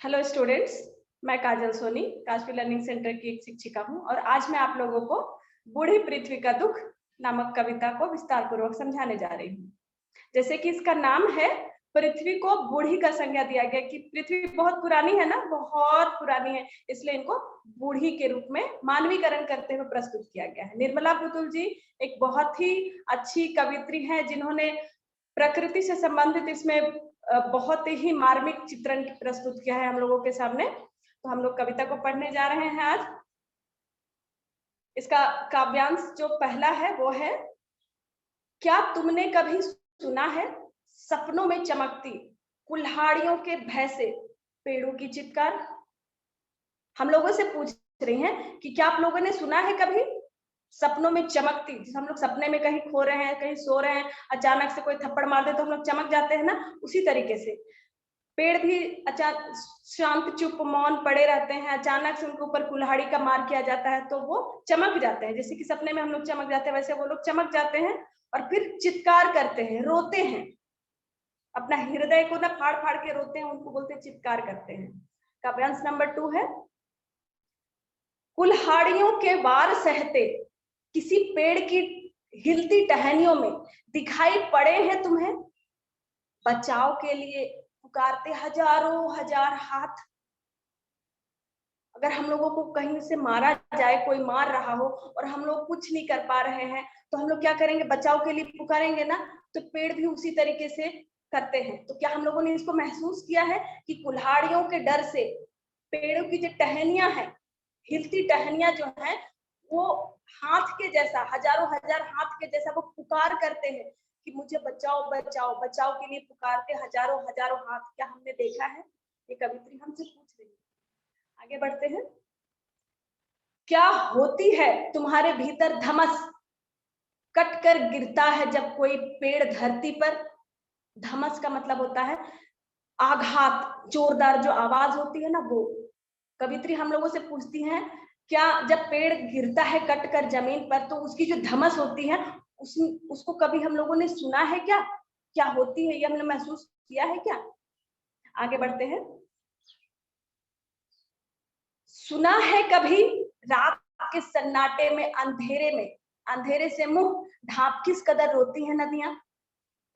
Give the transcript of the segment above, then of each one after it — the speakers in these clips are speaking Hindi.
हेलो स्टूडेंट्स, मैं काजल सोनी काशवी लर्निंग सेंटर की एक शिक्षिका हूं और आज मैं आप लोगों को बूढ़ी पृथ्वी का दुख नामक कविता को विस्तार पूर्वक समझाने जा रही हूं। जैसे कि इसका नाम है, पृथ्वी को बूढ़ी का संज्ञा दिया गया कि पृथ्वी बहुत पुरानी है ना, बहुत पुरानी है, इसलिए इनको बूढ़ी के रूप में मानवीकरण करते हुए प्रस्तुत किया गया है। निर्मला पुतुल जी एक बहुत ही अच्छी कवित्री हैं जिन्होंने प्रकृति से संबंधित इसमें बहुत ही मार्मिक चित्रण प्रस्तुत किया है हम लोगों के सामने। तो हम लोग कविता को पढ़ने जा रहे हैं आज। इसका काव्यांश जो पहला है वो है, क्या तुमने कभी सुना है सपनों में चमकती कुल्हाड़ियों के भय से पेड़ों की चित्कार। हम लोगों से पूछ रही हैं कि क्या आप लोगों ने सुना है कभी सपनों में चमकती, जिसे हम लोग सपने में कहीं खो रहे हैं, कहीं सो रहे हैं, अचानक से कोई थप्पड़ मार दे तो हम लोग चमक जाते हैं ना, उसी तरीके से पेड़ भी अचानक शांत चुप मौन पड़े रहते हैं, अचानक से उनके ऊपर कुल्हाड़ी का मार किया जाता है तो वो चमक जाते हैं। जैसे कि सपने में हम लोग चमक जाते हैं, वैसे वो लोग चमक जाते हैं और फिर चित्कार करते हैं, रोते हैं, अपना हृदय को ना फाड़ फाड़ के रोते हैं, उनको बोलते हैं चित्कार करते हैं। काव्यांश नंबर 2 है, कुल्हाड़ियों के वार सहते किसी पेड़ की हिलती टहनियों में दिखाई पड़े हैं तुम्हें, बचाव के लिए पुकारते हजारों हजार हाथ। अगर हम लोगों को कहीं से मारा जाए, कोई मार रहा हो और हम लोग कुछ नहीं कर पा रहे हैं तो हम लोग क्या करेंगे, बचाव के लिए पुकारेंगे ना, तो पेड़ भी उसी तरीके से करते हैं। तो क्या हम लोगों ने इसको महसूस किया है कि कुल्हाड़ियों के डर से पेड़ों की जो टहनियां हैं, हिलती टहनियां जो है, वो हाथ के जैसा, हजारों हजार हाथ के जैसा वो पुकार करते हैं कि मुझे बचाओ बचाओ, बचाव के लिए पुकारते हजारों हजारों हाथ। क्या हमने देखा है? ये कवित्री हमसे पूछ रही है। आगे बढ़ते हैं। क्या होती है तुम्हारे भीतर धमस, कट कर गिरता है जब कोई पेड़ धरती पर। धमस का मतलब होता है आघात, जोरदार जो आवाज होती है ना, वो। कवित्री हम लोगों से पूछती हैं, क्या जब पेड़ गिरता है कट कर जमीन पर तो उसकी जो धमस होती है उसको कभी हम लोगों ने सुना है क्या? क्या होती है ये हमने महसूस किया है क्या? आगे बढ़ते हैं। सुना है कभी रात के सन्नाटे में, अंधेरे में, अंधेरे से मुंह ढांप किस कदर रोती है नदियां।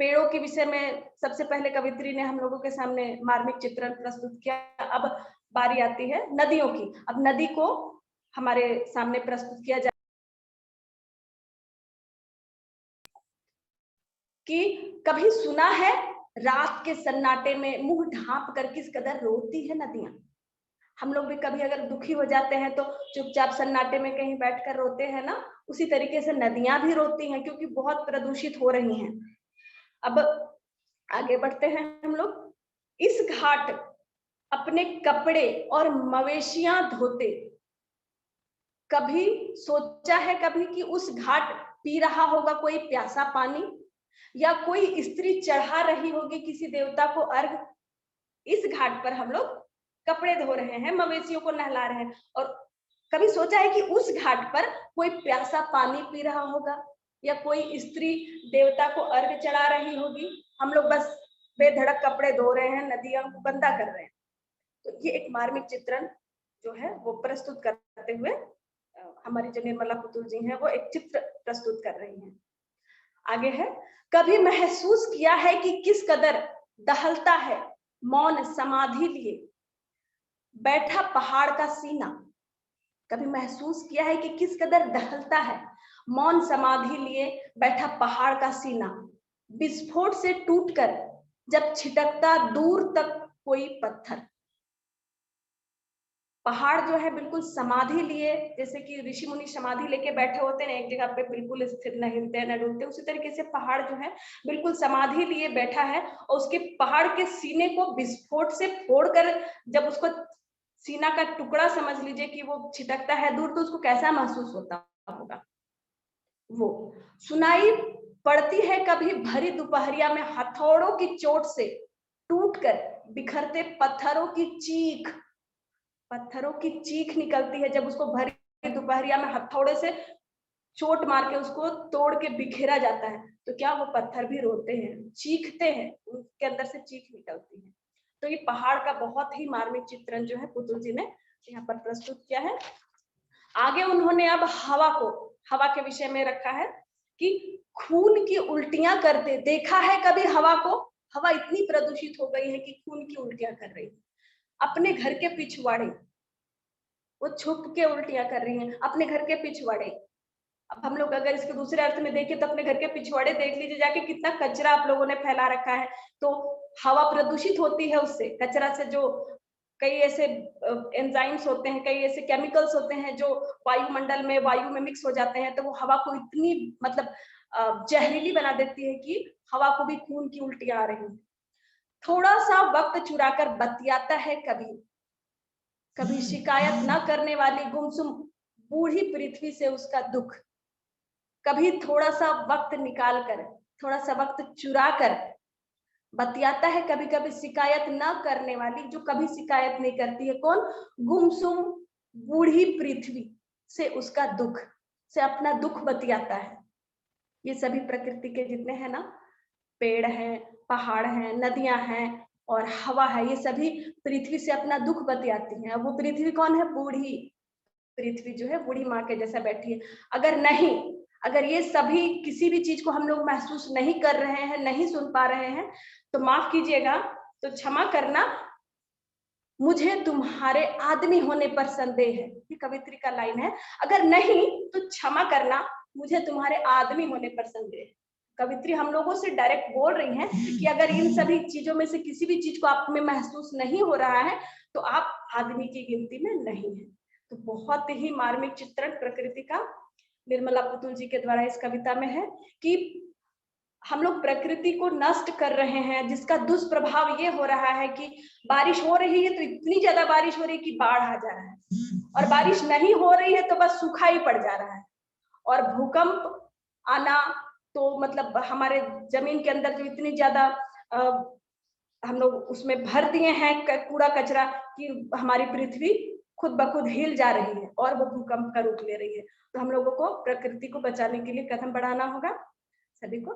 पेड़ों के विषय में सबसे पहले कवित्री ने हम लोगों के सामने मार्मिक चित्रण प्रस्तुत किया। अब बारी आती है नदियों की। अब नदी को हमारे सामने प्रस्तुत किया जाए कि कभी सुना है रात के सन्नाटे में मुंह ढांप कर किस कदर रोती है नदियां। हम लोग भी कभी अगर दुखी हो जाते हैं तो चुपचाप सन्नाटे में कहीं बैठकर रोते हैं ना, उसी तरीके से नदियां भी रोती हैं क्योंकि बहुत प्रदूषित हो रही हैं। अब आगे बढ़ते हैं हम लोग। इस घाट अपने कपड़े और मवेशियां धोते, कभी सोचा है कभी कि उस घाट पी रहा होगा कोई प्यासा पानी, या कोई स्त्री चढ़ा रही होगी किसी देवता को अर्घ। इस घाट पर हम लोग कपड़े धो रहे हैं, मवेशियों को नहला रहे हैं, और कभी सोचा है कि उस घाट पर कोई प्यासा पानी पी रहा होगा या कोई स्त्री देवता को अर्घ चढ़ा रही होगी। हम लोग बस बेधड़क कपड़े धो रहे हैं, नदियों को गंदा कर रहे हैं। तो ये एक मार्मिक चित्रण जो है वो प्रस्तुत करते हुए हमारी जो निर्मला पुतुल जी हैं वो एक चित्र प्रस्तुत कर रही हैं। आगे है, कभी महसूस किया है कि किस कदर दहलता है मौन समाधि लिए बैठा पहाड़ का सीना। कभी महसूस किया है कि किस कदर दहलता है मौन समाधि लिए बैठा पहाड़ का सीना, विस्फोट से टूटकर जब छिटकता दूर तक कोई पत्थर। पहाड़ जो है बिल्कुल समाधि लिए, जैसे कि ऋषि मुनि समाधि लेके बैठे होते हैं एक जगह पे, बिल्कुल स्थिर, न हिलते न डुलते, उसी तरीके से पहाड़ जो है बिल्कुल समाधि लिए बैठा है और उसके पहाड़ के सीने को विस्फोट से फोड़कर जब उसको सीना का टुकड़ा समझ लीजिए कि वो छिटकता है दूर, तो उसको कैसा महसूस होता होगा। वो सुनाई पड़ती है कभी भरी दोपहरिया में हथौड़ों की चोट से टूटकर बिखरते पत्थरों की चीख। पत्थरों की चीख निकलती है जब उसको भरी दोपहरिया में हथौड़े से चोट मार के उसको तोड़ के बिखेरा जाता है, तो क्या वो पत्थर भी रोते हैं, चीखते हैं, उनके अंदर से चीख निकलती है। तो ये पहाड़ का बहुत ही मार्मिक चित्रण जो है पुतुल जी ने यहाँ पर प्रस्तुत किया है। आगे उन्होंने अब हवा के विषय में रखा है कि खून की उल्टियां करते देखा है कभी हवा को? हवा इतनी प्रदूषित हो गई है कि खून की उल्टियां कर रही है। अपने घर के पिछवाड़े वो छुप के उल्टियां कर रही हैं, अपने घर के पिछवाड़े। अब हम लोग अगर इसके दूसरे अर्थ में देखें तो अपने घर के पिछवाड़े देख लीजिए जाके, कितना कचरा आप लोगों ने फैला रखा है। तो हवा प्रदूषित होती है उससे, कचरा से। जो कई ऐसे एंजाइम्स होते हैं, कई ऐसे केमिकल्स होते हैं जो वायुमंडल में, वायु में मिक्स हो जाते हैं, तो वो हवा को इतनी मतलब जहरीली बना देती है कि हवा को भी खून की उल्टियां आ रही है। थोड़ा सा वक्त चुराकर बतियाता है कभी, कभी शिकायत न करने वाली गुमसुम बूढ़ी पृथ्वी से उसका दुख। कभी थोड़ा सा वक्त निकाल कर, थोड़ा सा वक्त चुरा कर बतियाता है कभी कभी शिकायत न करने वाली, जो कभी शिकायत नहीं करती है। कौन? गुमसुम बूढ़ी पृथ्वी से उसका दुख, से अपना दुख बतियाता है। ये सभी प्रकृति के जितने हैं ना, पेड़ हैं, पहाड़ हैं, नदियां हैं और हवा है, ये सभी पृथ्वी से अपना दुख बतियाती हैं। वो पृथ्वी कौन है? बूढ़ी पृथ्वी जो है बूढ़ी माँ के जैसा बैठी है। अगर ये सभी किसी भी चीज को हम लोग महसूस नहीं कर रहे हैं, नहीं सुन पा रहे हैं, तो माफ कीजिएगा, तो क्षमा करना, मुझे तुम्हारे आदमी होने पर संदेह है। ये कवित्री का लाइन है। अगर नहीं तो क्षमा करना, मुझे तुम्हारे आदमी होने पर संदेह है। कवित्री हम लोगों से डायरेक्ट बोल रही हैं कि अगर इन सभी चीजों में से किसी भी चीज को आप में महसूस नहीं हो रहा है तो आप आदमी की गिनती में नहीं है। तो बहुत ही मार्मिक चित्रण प्रकृति का निर्मला पुतुल जी के द्वारा इस कविता में है कि हम लोग प्रकृति को नष्ट कर रहे हैं, जिसका दुष्प्रभाव ये हो रहा है कि बारिश हो रही है तो इतनी ज्यादा बारिश हो रही है कि बाढ़ आ जा रहा है, और बारिश नहीं हो रही है तो बस सूखा ही पड़ जा रहा है। और भूकंप आना तो मतलब हमारे जमीन के अंदर जो इतनी ज्यादा हम लोग उसमें भर दिए हैं कूड़ा कचरा कि हमारी पृथ्वी खुद ब खुद हिल जा रही है और वो भूकंप का रूप ले रही है। तो हम लोगों को प्रकृति को बचाने के लिए कदम बढ़ाना होगा। सभी को